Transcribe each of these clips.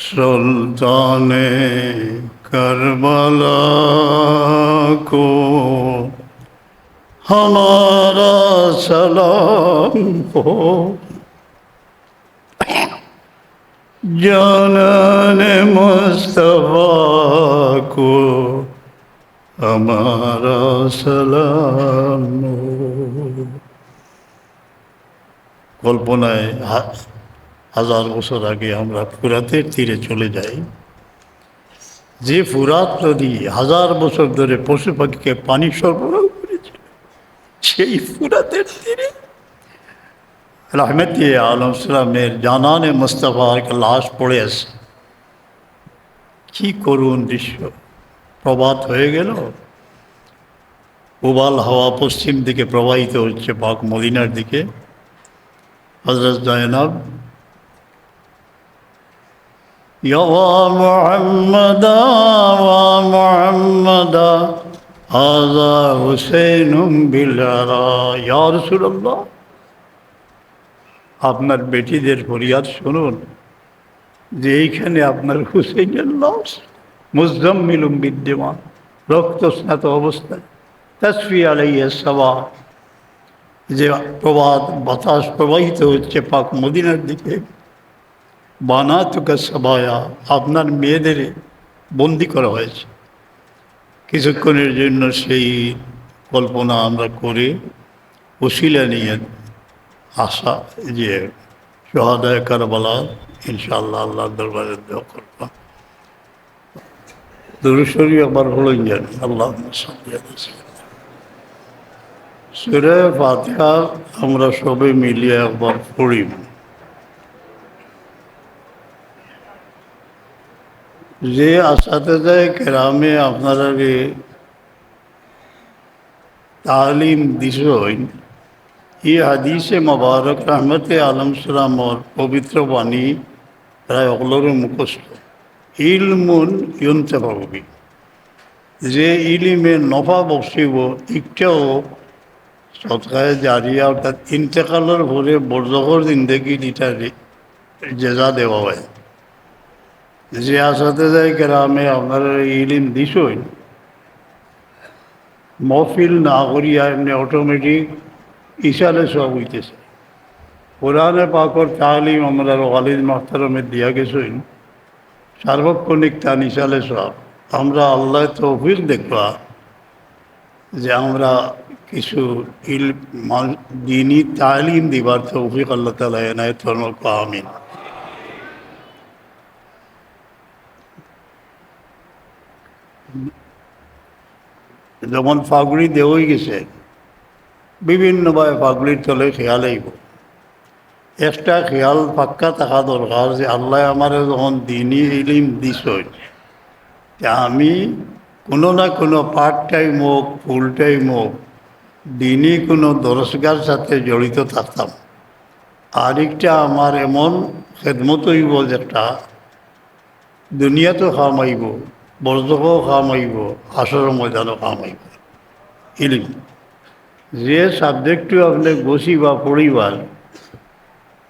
सुल्ताने Karbala को हमारा सलाम हो। जानाने मुस्तफा को हमारा सलाम हो। কল্পনায় হাজার বছর আগে আমরা ফুরাতের তীরে চলে যাই। যে ফুরাত নদী হাজার বছর ধরে পশু পাখিকে পানি সরবরাহ করেছিল, সেই ফুরাতের তীরে রহমতে আলম সালামের জানানে মুস্তাফার লাশ পড়ে আছে। কি করুণ দৃশ্য! প্রভাত হয়ে গেল, উবাল হাওয়া পশ্চিম দিকে প্রবাহিত হচ্ছে পাক মদিনার দিকে। হযরত জয়নব ইয়া মুহাম্মাদা ওয়া মুহাম্মাদা হাযা হুসাইনুম বিল-আরা, ইয়া রাসূলুল্লাহ, আপনার বেটিদের ফরিয়াদ শুনুন যে এইখানে আপনার হুসেইনের লাশ মুজাম্মিলুম বিদ্দিমা, রক্তস্নাত অবস্থায়, তাসফি আলাইহিস সাবা, যে প্রবাদ বাতাস প্রবাহিত হচ্ছে পাক মদিনার দিকে। বানাতুকা সাবায়া, আপনার মেয়েদের বন্দি করা হয়েছে। কিছুক্ষণের জন্য সেই কল্পনা আমরা করে ওসিলা নিয়ে আশা যে শহাদায়ে কারবালা ইনশাআল্লাহ আল্লাহর দরবারে দোয়া করব। দুরূদ শরীফ একবার বলুন জানি, আল্লাহুম্মা সাল্লি আলা সাইয়্যিদিনা। সূরা ফাতিহা আমরা সবে মিলিয়ে একবার পড়ি। যে আসাতেজায়ে কেরামে আপনারা তালিম দিছেন, এই হাদিসে মুবারক রহমতে আলম সালামর পবিত্র বাণী প্রায় অগলোর মুখস্থ। ইলমুন ইউনতাফাউ বিহি, যে ইলিমে নফা বসিব একটাও সদকায়ে জারিয়া অর্থাৎ ইন্তেকালের পরে বরজখর জিন্দেগি এটা জেজা দেওয়া হয়। যে আসাতেজায়ে কেরামে আপনারা ইলিম দিছেন, মহফিল না করিয়া এমনি অটোমেটিক ইশারে সব হইতেছে। কোরআনে পাকর তালিম আমরা ওয়ালিদ মাহতারমে দিয়া গেছেন, সার্বক্ষণিক তা নিশালে সব। আমরা আল্লাহ তৌফিক দেখবা যে আমরা কিছু দিনী তালিম দিবার তৌফিক আল্লাহ তাআলা এনায়েত ফরমাক, আমিন। যেমন ফাগড়ি দেওয়াই গেছে, বিভিন্নভাবে ফাগড়ির তলে খেয়াল আইব। একটা খেয়াল পাক্কা থাকা দরকার যে আল্লাহ আমার যখন দিনই ইলিম দিছেন, আমি কোনো না কোনো পার্ট টাইম হোক ফুল টাইম হোক দিনই কোনো দরসগার সাথে জড়িত থাকতাম। আরেকটা আমার এমন খেদমত হইব যেটা দুনিয়াতেও কাম আইব, বরজখও কাম আইব, আসর ময়দানও কাম আইব। ইলিম যে সাবজেক্টও আপনি বসি বা পড়িবার,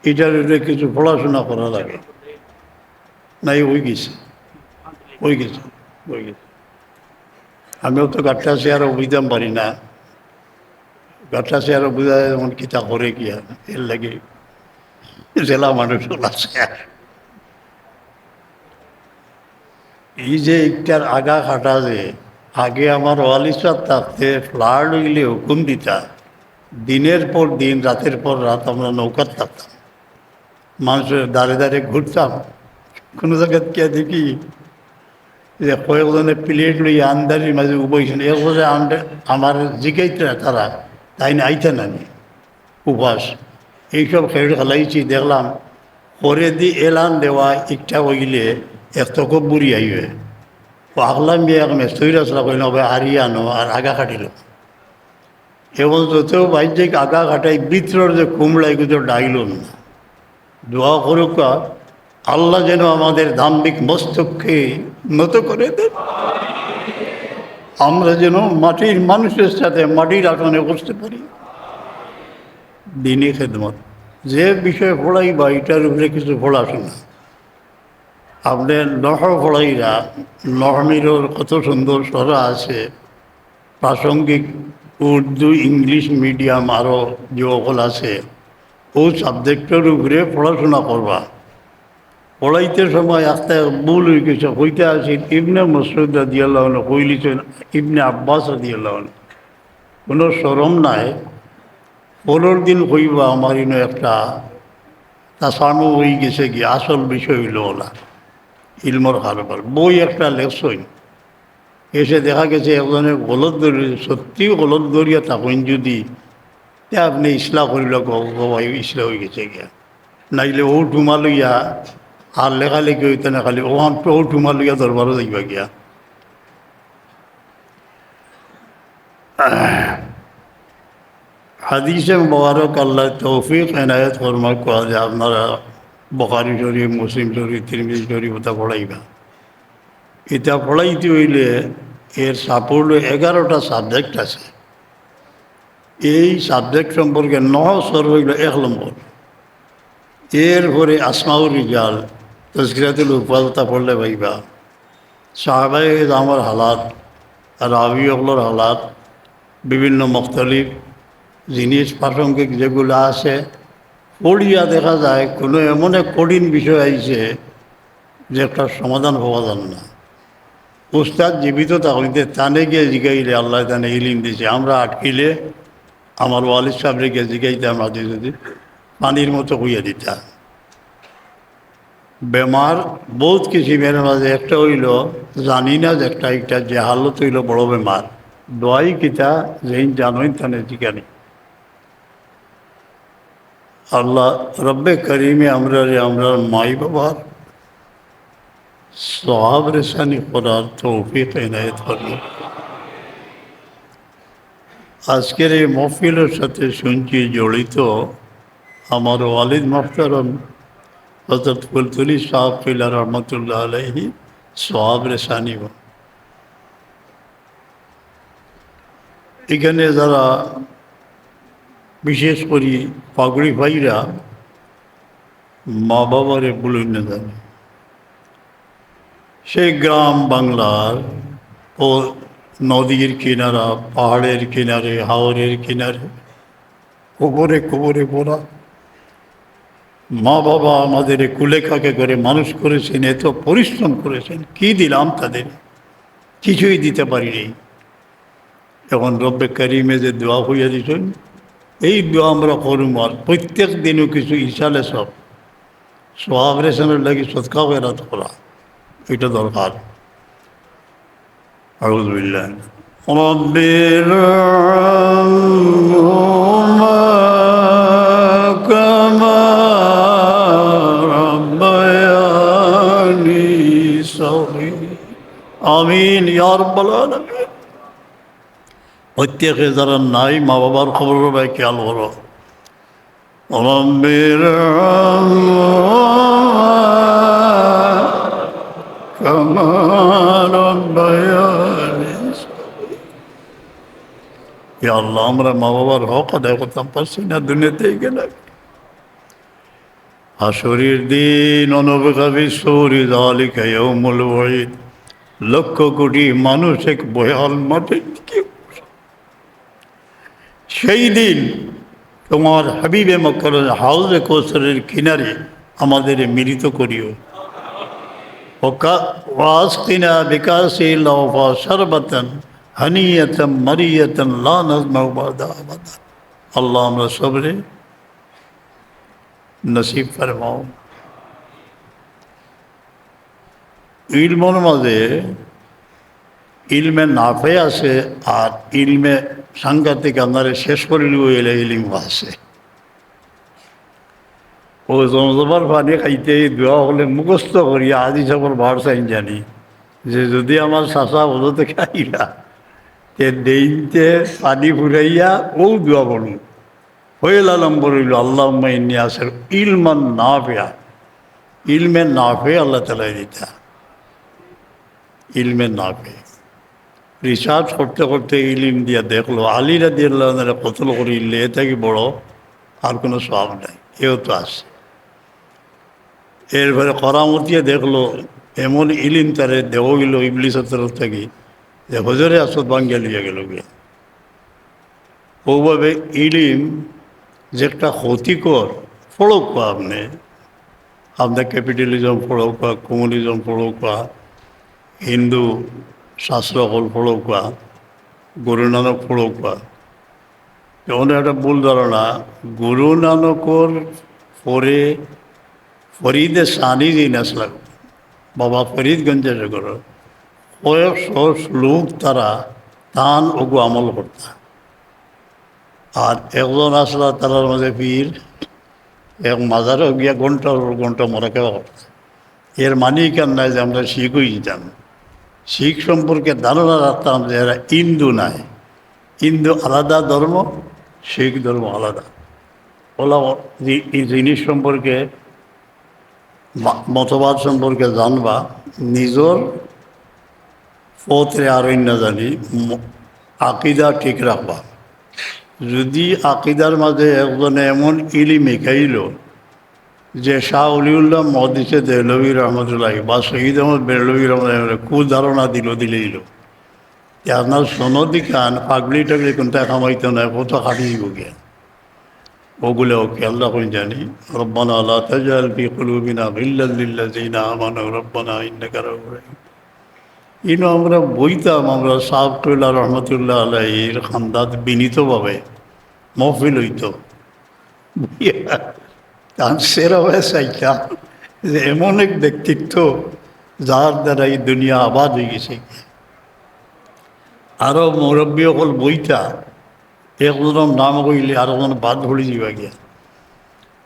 এটার কিছু পড়াশোনা করা লাগে নাই। ওই গেছে। আমিও তো গাঠা চেয়ারও বুঝতাম পারি না, গাঠা চেয়ারও বুঝা যেমন কিতা করে গিয়া, এর লাগে জেলা মানুষ আছে। এই যে একটার আগা খাটা, যে আগে আমার ওয়ালিসার থাকতে ফ্লাড হইলে হুকুম দিতা, দিনের পর দিন রাতের পর রাত আমরা নৌকার থাকতাম, মানুষের দাঁড়ে দাঁড়ে ঘুরতাম। কোনো জায়গায় কে দেখি যে কয়েকজনে প্লেট লই আন্দারির মাঝে উবইছেন, এরপরে আমার জিগাইতে তারা তাই না আইতে নানি উপাস এইসব খেয়ে খেলাইছি। দেখলাম পরে দি এলান দেওয়া একটা হইলে এত খুব বুড়ি আইবে, আগলাম বিয়ে এক মেস্তৈর আসলা কইল হারিয়ে আনো আর আগা কাটিল। এবং যতেও বাহ্যিক আগা কাটাই ভিতরের যে কুমড়া এগুলো ডাইল না। দোয়া করুক আল্লাহ যেন আমাদের দাম্ভিক মস্তককে নত করে দেন, আমরা যেন মাটির মানুষের সাথে মাটির আসনে বসতে পারি। দিনই খেদমত যে বিষয়ে পড়াই বা এটার উপরে কিছু পড়াশোনা, আপনি নহ পড়াইরা নহমিরর কত সুন্দর সরা আছে, প্রাসঙ্গিক উর্দু ইংলিশ মিডিয়াম আরও যে সকল আছে ও সাবজেক্টের উপরে পড়াশোনা করবা। পড়াইতে সময় একটা ভুল হয়ে গেছে, হইতে আসি ইবনে মসরুদ রাদিয়াল্লাহু আনহু কইলিছেন ইবনে আব্বাস রাদিয়াল্লাহু আনহু, কোনো শরম নাই, পনেরো দিন হইবা আমার ইনো একটা তাসানু হয়ে গেছে কি আসল বিষয় হইল ওলা ইলমর কারবার বই একটা লেখছই, এসে দেখা গেছে একজনে গলত ধরিয়ে, সত্যি গলত ধরিয়া থাকুন যদি তে আপনি ইসলা করিল ভাই ইসলা হয়ে গেছে গিয়া, নাইলে ও ঠুমা লইয়া আর লেখালেখি হইতে না খালি ওখান ও ঠুমা লইয়া দরবারও যাইবা গিয়া। হাদিসে মোবারক আল্লাহ তৌফিক এনায়ত ফরমা কোয়া যে আপনারা বুখারী শরীফ, মুসলিম শরীফ, তিরমিজি শরীফ ওটা পড়াইবা। এটা পড়াইতে হইলে এর সাপোর্ট 11টা সাবজেক্ট আছে। এই সাবজেক্ট সম্পর্কে 9 সর হইল 1 নম্বর। এরপরে আসমাউর রিজাল, তজকিরাতুল উপাদতা পড়লে পাইবা, সাহাবায়ে আমার হালাত, রাবি অগলোর হালাত, বিভিন্ন মুখতালিফ জিনিস প্রাসঙ্গিক যেগুলো আছে পড়িয়া দেখা যায় কোনো এমন এক কঠিন বিষয় আইছে যে একটা সমাধান হওয়া যান না। উস্তাদ জীবিত থাকলে তানে গিয়ে জিগাইলে আল্লাহ তানে ইলিম দিছে, আমরা আটকিলে আমার ওয়ালিদ সাহেবরে গিয়ে জিগাইতাম আদি যদি পানির মতো হইয়া দিতা। বেমার বহুত কিসিমের মাঝে একটা হইল জানি না যে একটা যে হালত হইল বড় বেমার, দোয়াই কিতা যেই জানোই তানে জিগানি। আল্লাহ রব্বে করিমে আমরা মাই বাবার সওয়াব রেসানি করার তৌফিক এনায়েত করল। আজকের এই মহফিলের সাথে শুনছি জড়িত আমার ওয়ালিদ মোহতারম হযরত কুলতুলি সাহেব কিলা রহমতুল্লাহ আলাইহি সওয়াব রেসানি। এখানে যারা বিশেষ করে পাগড়ি ভাইরা মা বাবারে বলুন না জানে, সেই গ্রাম বাংলার ও নদীর কিনারা, পাহাড়ের কিনারে, হাওরের কিনারে কবরে কবরে পড়া মা বাবা আমাদের কুলেখাকে করে মানুষ করেছেন, এত পরিশ্রম করেছেন, কি দিলাম তাদের? কিছুই দিতে পারিনি। এখন রব্বে কারিমে যে দোয়া হইয়া দিচ্ছেন, এই দোয়া আমরা করুম, আর প্রত্যেক দিনও কিছু ইশালে সব সোয়াব রেশনের লাগে সৎকা ফেরাত করা, এটা দরকার। আউযুবিল্লাহ। রব্বির রহমহুমা কামা রাব্বায়ানি সগীরা। আমিন ইয়া রাব্বাল আলামিন। প্রত্যেকে যারা নাই মা বাবার খবর ভাই খেয়াল করো। রব্বির কামা রাব্বায়ানি। ইয়া আল্লাহ, আমরা মা বাবার হক আদায় করতাম পারছি না, দুনিয়াতেই গেলাম। হাসরের দিন অনবকাবি সৌরি যালিকা ইয়াউমুল ওয়াইদ, লক্ষ কোটি মানুষ এক ভয়াল মাঠের দিকে। সেই দিন তোমার হাবিবে মক্কার হাউজে কৌসরের কিনারে আমাদের মিলিত করিও। ওয়াসকিনা বিকাসিল লাওফা শারবাতান হানিয়াতাম মারিয়াতান লা নাজমাউ বাদা আবাদা। আল্লাহ আমরা সবরে নসিব ফরমাও। ইলমের মাঝে ইলমে নাফে আছে আর ইলমে সাংঘাতিক আপনারে শেষ করিল এলে ইলিম আছে। ও জমজমার পানি খাইতে দোয়া হলে মুখস্থ করিয়া আজি সবর ভার চাইন জানি যে যদি আমার চাষা ওজতে খাইলা তে দেইতে পানি ফুরাইয়া ও দোয়া করুন হয়ে নম্বর হইল আল্লাহুম্মা ইন্নী আসের ইলমান নাফিয়া। ইলমে নাফে আল্লাহ তালাই দিতা, ইলমে নাফে। রিসার্চ করতে করতে ইলিম দিয়া দেখলো আলী রাদিয়াল্লাহু আনহু কতল করিলে এ থেকে বড় আর কোনো সওয়াব নাই, এও তো আছে। এরপরে করামতিয়ে দেখলো এমন ইলিম তারে দেহ গেল ইবলিসের তরফ থেকে যে হজরে আসত ভাঙ্গিয়া লিয়া গেল গিয়া। ওভাবে ইলিম যে একটা ক্ষতিকর ফড়ক পা আপনি আপনার ক্যাপিটালিজম ফড়ক পা, কমিউনিজম ফড়ক পা, হিন্দু শাস্ত্রকল ফড়ক পা, গুরু নানক ফড়ক পা, যেমন একটা ভুল ধারণা গুরু নানকর পরে ফরিদে সানি যে নাসলাম বাবা ফরিদগঞ্জের ঘর কয়েকশো লোক তারা তান ওগু আমল করতা। আর একজন আসলা তারার মাঝে পীর এক মাজারে গিয়া ঘন্টার ঘন্টা মরা কেওয়া করত। এর মানেই কেন নাই যে আমরা শিখ হয়ে যেতাম, শিখ সম্পর্কে ধারণা রাখতাম যে এরা হিন্দু নাই, হিন্দু আলাদা ধর্ম, শিখ ধর্ম আলাদা। ওলা এই জিনিস সম্পর্কে মতবাদ সম্পর্কে জানবা নিজের পথে আর না জানি আকিদা ঠিক রাখবা। যদি আকিদার মাঝে একজনে এমন ইলি মেখাইল যে শাহ অলিউল্লাহ মহদিসে দেহলভী রহমতুল্লাহ বা শহীদ আহমদ বেরলভী রহমতুল্লাহ ধারণা দিলেইল আপনার সনদি খান পাগলি টাগলি কোনটা কামাইতে নয় কত খাটিয়ে গিয়া ওগুলো খেয়াল রাখুন জানি। রব্বানা লা তাজআল ফি কুলুবিনা গিল্লাল লিল্লাযিনা আমানু রব্বানা ইন্নাকা রাউফুর রাহিম। ইনো আমরা বইতাম, আমরা সাহেবুল্লাহ রহমতুল্লাহ আলাইহির খান্দাত বিনীতভাবে মহফিল হইত, তার সেরাভাবে চাইতাম যে এমন এক ব্যক্তিত্ব যার দ্বারা এই দুনিয়া আবাদ হয়ে গেছে। আরও মুরব্বী অকল বইতা একজনের নাম কইলে আর একজন বাদ ভরি যাবা গিয়া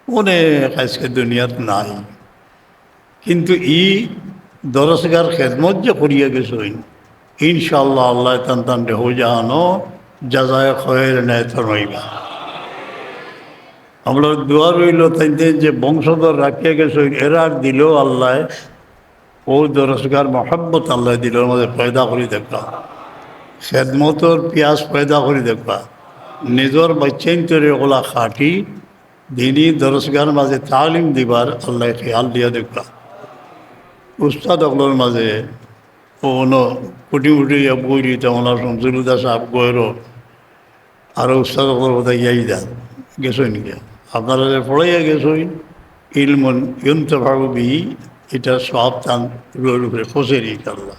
অনেক আজকে দুনিয়াত নাই। কিন্তু ই দরসগার খেদমত যে করিয়া গেছেন ইনশাআল্লাহ আল্লাহ তান তান দেহ জাহানো জাজায় খয়ের ন্যায় ফরমাইবা। আমরা দোয়া রইল তাইতে যে বংশধর রাখিয়া গেছেন এরা দিলেও আল্লাহ ও দরসগার মহাব্বত আল্লাহ দিলের মধ্যে পয়দা করি দেখবা, খেদমতর পিয়াস পয়দা করি দেখবা, নিজের বাচ্চাইন তৈরি ওগুলা খাটি দিনই দরসগার মাঝে তালিম দিবার আল্লাহ খেয়াল দিয়া দেখবা। উস্তাদ অগলোর মাঝে কোনো কুটি উঠি বই দিতে ওনার শমসুলুদা সাহেব গয়েরও আরও উস্তাদ অগলোর কোথায় ইয়াই দেন গেছই গিয়া আপনারা যে পড়াইয়া গেছই ইলমন ইয়ন্তভাবি এটা সব তান রোর উপরে ফসেরি আল্লাহ।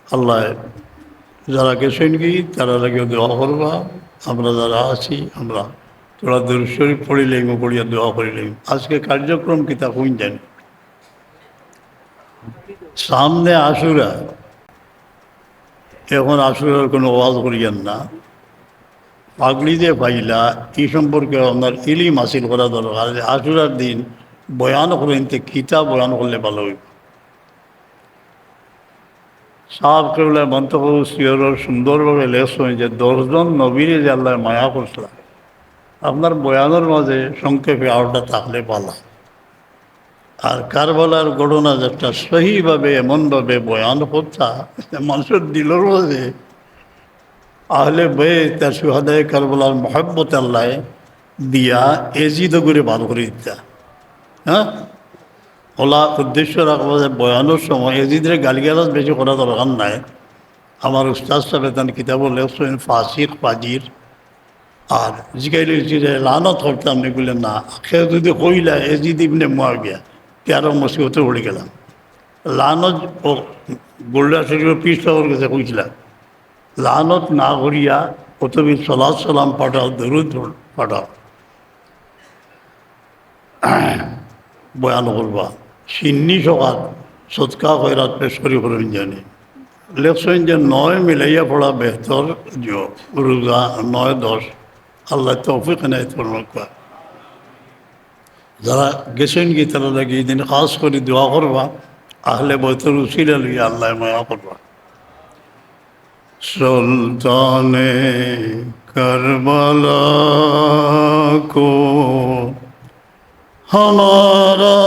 আল্লাহ যারা গেছেন কি তারা লাগে দোয়া করবা, আমরা যারা আছি আমরা তোরা দরুদ শরীফ পড়িলেন পড়িয়া দোয়া করিলেন। আজকে কার্যক্রম কি তা কইন জানি সামনে আশুরা, এখন আশুরার কোনো ওয়াজ করিয়েন না, পাগলি যে পাইলা এই সম্পর্কে আপনার ইলিম হাসিল করা দরকার। আশুরার দিন বয়ান করেন কিতাব বয়ান করলে ভালো হইব। সাহাব কেবল মন্তব্য সিয়রের সুন্দরভাবে লেখছেন যে 10 জন নবীরে যে আল্লাহ মায়া করছিলাম, আপনার বয়ানের মাঝে সংক্ষেপে আরোটা থাকলে পালা। আর কারবালার ঘটনা যেটা সহিভাবে এমনভাবে বয়ান করতা মানুষের দিলের মাঝে আহলে বাইত তার সুহাদায়ে কারবালার মহব্বত আল্লাহ দিয়া এজিদ করে বার করে দিতা। হ্যাঁ, ওলা উদ্দেশ্য রাখবো যে বয়ানোর সময় এজিদের গালিগালাজ বেশি করা দরকার নাই। আমার উস্তাদ সাহেব তান কিতাবও লেখছেন ফাসিক ফাজির, আর জিগাইলে যে লানত করতাম এগুলো না সে যদি কইলা এজিদ ইবনে মুয়াবিয়া 13 মসিবতে পড়ে গেলাম লানত ও গোল্ডা শরীফের পৃষ্ঠার কাছে কইছিলাম লানত না করিয়া প্রথমে সালাত সালাম পাঠাও, দরুদ পাঠাও, বয়ান করবা, সিন্নি সকাল সৎকা খয়রাত পেশ করি করেন জানি। লেখছেন যে 9 মিলাইয়া পড়া বেহতর রোজা 9-10 আল্লাহ তৌফিক এনায়েত ফরমাক। যারা গেছেন কি তারা লাগে এই দিন খাস করে দোয়া করবা, আহলে বয়তের উসিলা লইয়া আল্লাহ মায়া করবা। সুলতানে কারবালা কো हमारा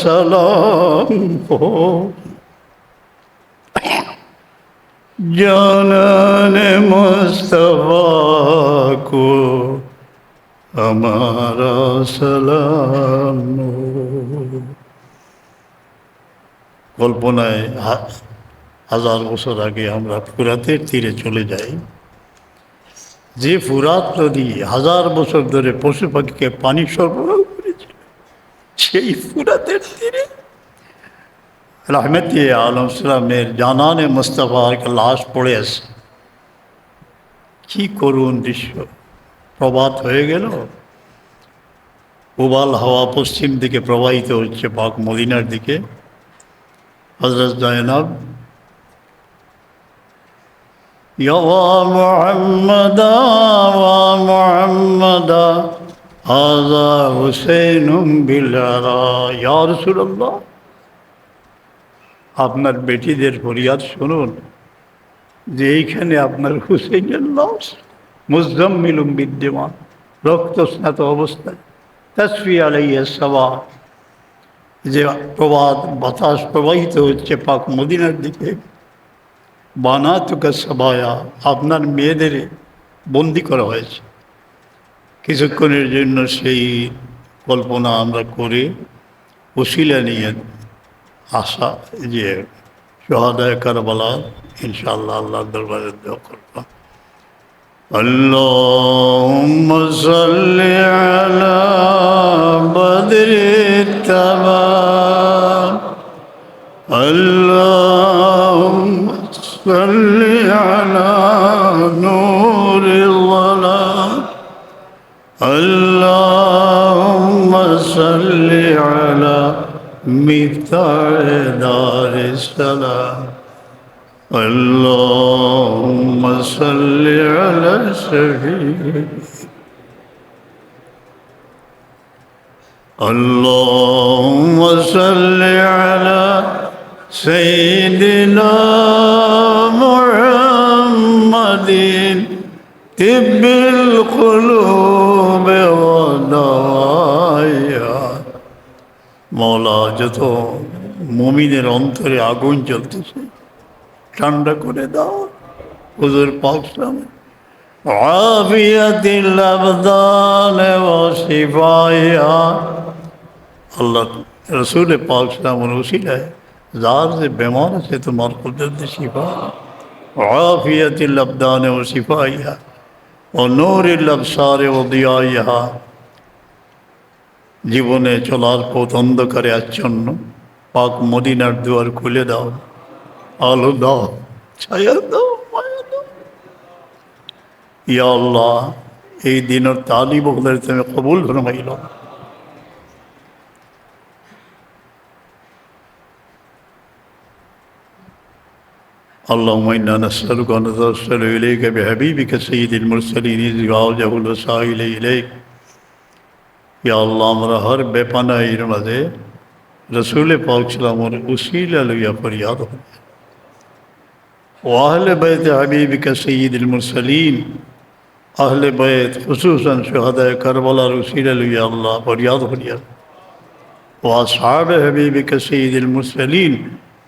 सलाम हो, जानाने मुस्तफा को हमारा सलाम हो। কল্পনায় হাজার বছর আগে আমরা ফুরাতের তীরে চলে যাই, যে ফুরাত নদী হাজার বছর ধরে পশু পাখিকে পানি সরবরাহ করেছিল, সেই ফুরাতের তীরে রহমতে আলম সালামের জানানে মুস্তাফার লাশ পড়ে আছে। কি করুণ দৃশ্য! প্রভাত হয়ে গেল, উবাল হাওয়া পশ্চিম দিকে প্রবাহিত হচ্ছে পাক মদিনার দিকে। হযরত জায়নব ইয়া মুহাম্মাদা ওয়া মুহাম্মাদা হাযা হুসাইনুম বিল-আরা, ইয়া রাসূলুল্লাহ, আপনার বেটিদের ফরিয়াদ শুনুন যে এইখানে আপনার হুসেইনের লাশ মুজাম্মিলুম বিদ্যমান, রক্তস্নাত অবস্থায়, তাসফি আলাইহিস সাবা, যে প্রবাদ বাতাস প্রবাহিত হচ্ছে পাক মদিনার দিকে। বানাতুকা সাবায়া, আপনার মেয়েদের বন্দি করা হয়েছে। কিছুক্ষণের জন্য সেই কল্পনা আমরা করে উসিলা নিয়ে আশা যে শহাদায়ে কারবালা ইনশাআল্লাহ আল্লাহর দরবারে দোয়া করব। আল্লাহুম্মা সাল্লি আলা বদরিত তামাম, আল্লাহুম্মা সাল্লি আলা নূরিল যালাম, আল্লাহুম্মা সাল্লি আলা মিফতাহ দারিস সালাম, আল্লাহুম্মা সাল্লি আলা শহীদ, আল্লাহুম্মা সাল্লি আলা সাইয়্যিদিনা মুহাম্মাদিন তিব্বিল কুলুব ওয়া দাওয়াইহা। মওলা, যত মুমিনের অন্তরে আগুন জ্বলতেছে ঠান্ডা করে দাও হুজুর পাক সালামের আফিয়াতিল আবদান ওয়া শিফাইহা। আল্লাহ রসুল পাক সালামের উসিলায় যার যে বেমার আছে তোমার কুদরতে শিফা, আফিয়াতিল আবদান ওয়া শিফাইহা ও নূরিল আবসার ওয়া দিয়াইহা। জীবনে চলার পথ অন্ধকারে আচ্ছন্ন, পাক মদিনার দুয়ার খুলে দাও, আলো দাও, ছায়া দাও, মায়া দাও। ইয়া আল্লাহ, এই দিনের তালিব হলে তুমি কবুল ফরমাইল। اللهم إنا نسألك ونتوسل إليك بحبيبك سيد المرسلين إذ وجه الوسائل إليك। ইয়া আল্লাহ, আমরা হর বেপানাইর মাঝে রসুল পাক সালামের উসিলা লইয়া ফরিয়াদ করি। ও আহলে বাইত হাবিবিকা সাইয়্যিদুল মুরসালিন, আহলে বাইত খুসুসান শুহাদায়ে কারবালার উসিলা লইয়া আল্লাহ ফরিয়াদ করিয়া। ও আসহাবে হাবিবিকা সাইয়্যিদুল মুরসালিন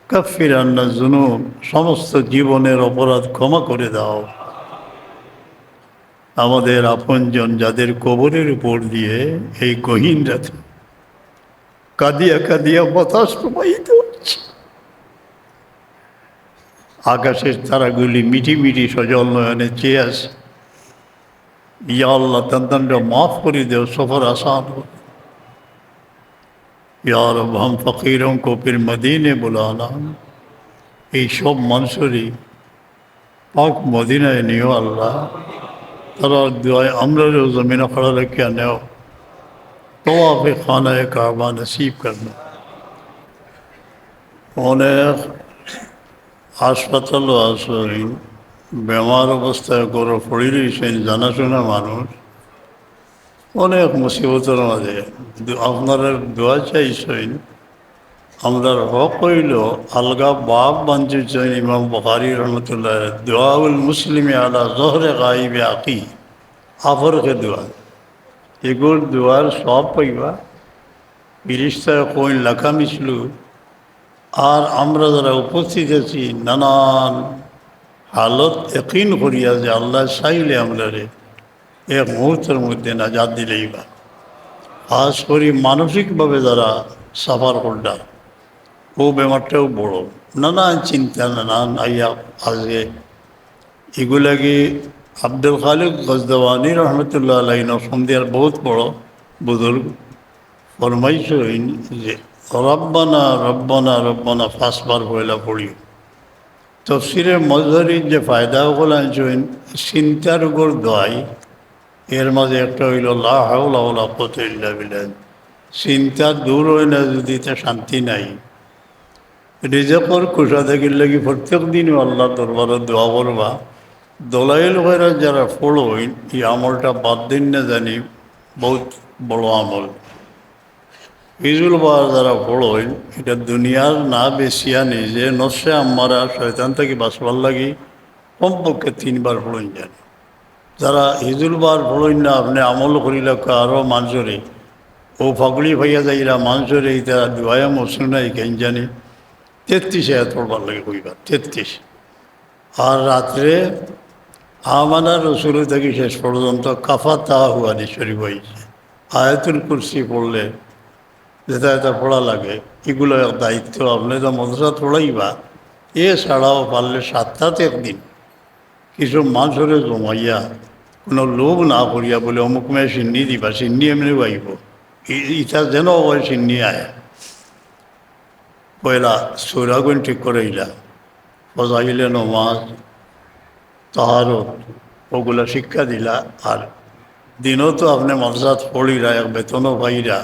কাফির আন্না যুনুব, সমস্ত জীবনের অপরাধ ক্ষমা করে দাও। আমাদের আপনজন যাদের কবরের উপর দিয়ে এই গহীন রাতে কাঁদিয়া কাঁদিয়া বাতাস প্রবাহিত হচ্ছে, আকাশের তারাগুলি মিটি মিটি সজল নয়নে চেয়ে আসে, ইয়া আল্লাহ তাদের মাফ করে দেও, সফর আসান हो। या रब हम फ़कीरों को फिर मदीने बुलाना। এই সব মানুষেরই পাক মদিনায় নিও আল্লাহ, তারা দোয়ায় আমরাও জমিনে খড়া রেখে নেও, তওয়াফে খানায়ে কাবা নসিব করনা। অনেক হাসপাতালও আসেন, বেমার অবস্থায় করে পড়ে রয়েছেন জানাশোনা মানুষ, অনেক মুসিবতের মাঝে আপনারা দোয়া চাইছেন। আমরা হক হইল আলগা বাপ বাঞ্চিছেন ইমাম বুখারী রহমতুল্লাহ দোয়াউল মুসলিমে আলা জহরে গাইবে আকি আফরকে দোয়া, এগুলো দোয়ার সব পাইবা ফিরিস্তায় কইন লেখা মিশলু। আর আমরা যারা উপস্থিত আছি নানান হালত ইয়াকিন করিয়া যে আল্লাহ চাইলে আমরা রে এক মুহূর্তের মধ্যে নাজাত দিলেই বা। খাস করি মানসিকভাবে যারা সাফার করডা ও বেমারটাও বড়, নানান চিন্তা নানান আইয়া আজকে এগুলাকে আব্দুল খালিক গজদাওয়ানি রহমতুল্লাহ আলাই নসন্দিয়ার বহুত বড় বুজুর্গ ফরমাইছেন যে রব্বানা রব্বানা রব্বানা পাঁচবার পয়লা পড়িও। তফসিরে মজহরির যে ফায়দা ওগুলো আনছেন চিন্তার উপর দোয়াই, এর মাঝে একটা হইল লা হাওলা ওয়ালা কুওয়াতা ইল্লা বিল্লাহ। চিন্তা দূর হয় না যদি তা শান্তি নাই। রিজেকর কুশা থাকির লাগি প্রত্যেক দিনই আল্লাহ দরবারে দোয়া করবা। দলাইল ভাইরা যারা ফলো এই আমলটা বাদ দিন না জানি বহুত বড় আমল। ফিজুল বার যারা ফলো এটা দুনিয়ার না বেশিয়া নিজে নসে আমারা শয়তান থেকে বাঁচবার লাগি কমপক্ষে 3 বার ফলন জানি। যারা হিজুল বার ফলন না আপনি আমল করিলে আরও মানুষরে ও ফাগড়ি ভাইয়া যাইরা মানুষরে এটা দুয়ায়া মসুনাই কেন জানি 33 আয়াত পড়বার লাগে কইবার 33। আর রাত্রে আমানা রসুল থেকে শেষ পর্যন্ত কাফা তাহু হাদিস শরীফ হয়েছে। আয়াতুল কুরসি পড়লে যেটা এটা পড়া লাগে এগুলো এক দায়িত্ব। আপনি তো মদরসা পড়াইবা এছাড়াও পারলে সপ্তাহে একদিন কিছু মানুষরে জমাইয়া কোনো লোভ না করিয়া বলে অমুক মেয়ে সিন্নি দিবা, সিন্নি এমনি বাইব ইটা যেন হয় সিন্নি আয় পয়লা সৌরাগুন ঠিক করাইলা ফজাইলে নমাজ তাহারত ওগুলা শিক্ষা দিলা। আর দিনও তো আপনি মদরসাত পড়িরা এক বেতনও পাইরা।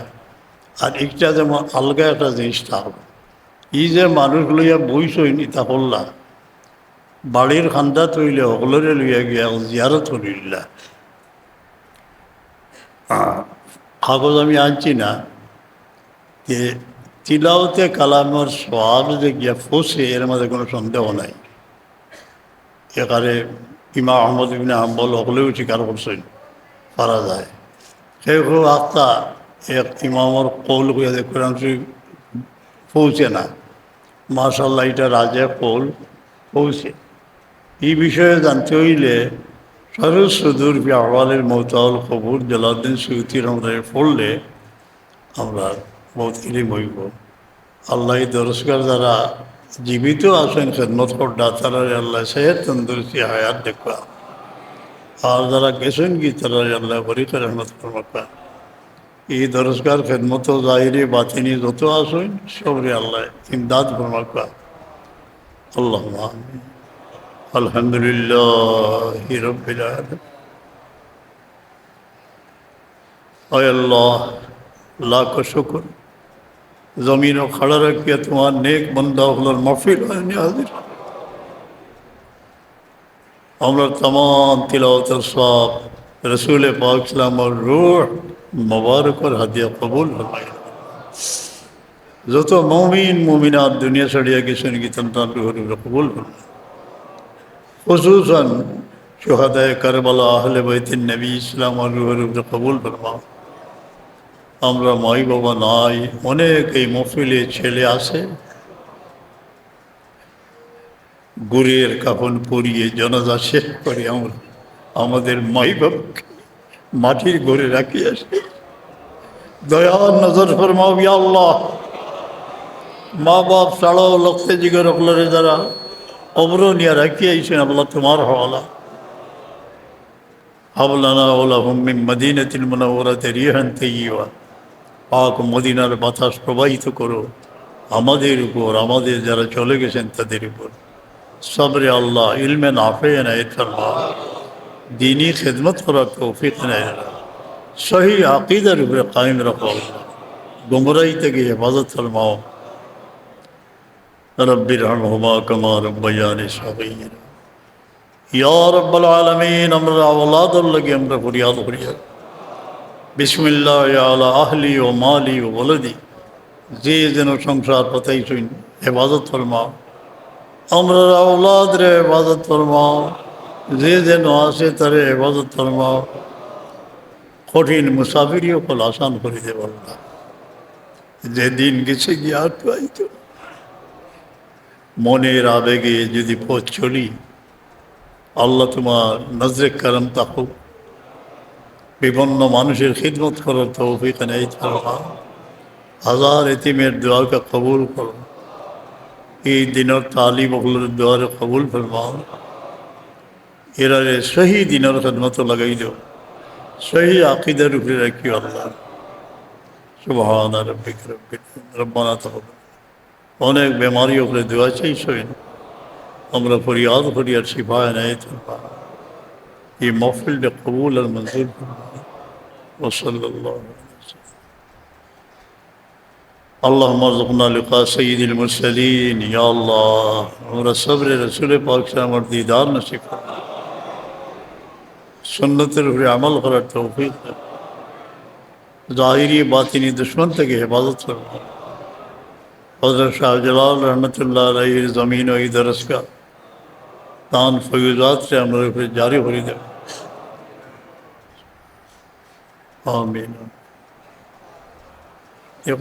আর একটা যেমন আলগা একটা জিনিস থাকবে এই যে মানুষ লইয়া বইসইন ইতা করলাম বাড়ির খান্দা তৈলে সকলরে লইয়া গিয়া জিয়ারত করিলা। কাগজ আমি আনছি না যে তিলাওতে কালামের সওয়াব যে গিয়া ফসে এর মধ্যে কোনো সন্দেহ নাই। একারে ইমাম আহমদ ইবনে হাম্বল সকলেও স্বীকার করছেন পারা যায়। সেই আত্মা এক ইমামর কৌল হইয়া কোরআন শরীফ পৌঁছে না, মাশাআল্লাহ এটা রাজে কৌল পৌঁছে। এই বিষয়ে জানতে হইলে সরস সুদূর আহওয়ালের মওতাউল কবুর জালাউদ্দিন সুয়ুতী রহমতুল্লাহ পড়লে আমরা বহুত ইলিম হইব। আল্লাহ দরসগার যারা জীবিত আছেন খেদমত করডা তারা আল্লাহ সেহত তন্দুরুস্তি হায়াত দেখবা। আর যারা গেছেন কি তারা আল্লাহ বরিকা রহমত করবা। এই দরসগার খেদমত জাহিরি বাতিনি যত আসেন সবরে আল্লাহ ইমদাদ ফরমাকা। আল্লাহ আমিন। আলহামদুলিল্লাহ রাব্বিল আলামিন। আয় আল্লাহ লাখ শুকর জমিন ও খাড়া রাখিয়া তোমার নেক বন্দা হলার মাহফিল হাজির। আমরা तमाम तिलावत সওয়াব রসুল পাক সাল্লাল্লাহু আলাইহি রূহ মুবারকর হাদিয়া কবুল ফরমায়। যত মুমিন মুমিনাত দুনিয়া ছাড়িয়া গেছেন কি তার রূহ কবুল ফরমায়। খুসুসান শুহাদায়ে কারবালা আহলে বাইতুন নবী ইসলামের রূহ কবুল ফরমাও। আমরা মাই বাবা নাই, অনেক এই মহফিলে ছেলে আছে গুরের কাফন পরিয়ে জনাজা শেষ করে আমরা আমাদের মাই বাবাকে মাটির ঘরে রাখি আসি। দয়ার নজর ফরমাও ইয়া আল্লাহ। মা বাপ ছাড়াও লক্ষ্যে জিগর অকলরে যারা অবরণীয় রাখি আইসেন আল্লাহ তোমার হওয়ালা। হাবলানা ওলাহুম মিন মদিনাতিল মুনাওয়ারাতি রিহান তাইয়্যিবা। পাক মদিনার বাতাস প্রবাহিত করো আমাদের উপর, আমাদের যারা চলে গেছেন তাদের উপর। সবরে আল্লাহ ইলমে নাফে এনায়েত ফরমা, দীনী খিদমত করার তৌফিক এনায়েত, সহি আকিদার উপরে কায়েম রাখো আল্লাহ। গুমরাহি থেকে হেফাজত ফরমাও। রব্বির হামহুমা কামা রব্বায়ানি সগীরা। ইয়া রাব্বাল আলামিন আমরা আওলাদুর লাগি আমরা ফরিয়াদ করিয়া বিসমিল্লাহ আলা আহলি ও মালি ও ওয়ালাদি। যে যেন সংসার পাতাইছেন হেফাজত ফরমাও। আমরা আওলাদ রে হেফাজত ফরমাও। যে যেন আসে তারে হেফাজত ফরমাও। কঠিন মুসাফিরিও কল আসান করে দেব আল্লাহ। যে দিন গেছে গিয়ে আর পাইতো মনের আবেগে যদি পথ চলি আল্লাহ তোমার নজরে করম তাকুক। বিভিন্ন মানুষের খিদমত করার তৌফিক এনায়েত ফরমাও। হাজার এতিমের দোয়াকে কবুল করো। এই দিনের তালিম ওগুলোর দোয়ারে কবুল ফরমাও এরারে সহি দিনের খেদমত লাগাই দেও সহি আকিদার উপরে রাখি আল্লাহ সুবহান রাব্বিক রব্বানা তাকাব্বাল অনেক বেমারি উপরে দোয়া চাই সই আমরা ফরিয়াদ করি আর শিফায় নেয় এই মহফিলটা কবুল আর মঞ্জুর ওসল্লাল্লাহু আলাইহি ওয়াসাল্লাম اللهم ارزقنا لقاء سيد المرسلين يا الله আমরা সবরে রসুল পাক আমার দিদার নসিব করো সুন্নতের উপরে আমল করার তৌফিক দাও জাহিরি বাতিনি দুশ্মন থেকে হেফাজত করো হযরত শাহজালাল রহমতুল্লাহ আলাইহির জমিন ও দরস का दान फयूजात से हमारे पे जारी हो रही है आमीन।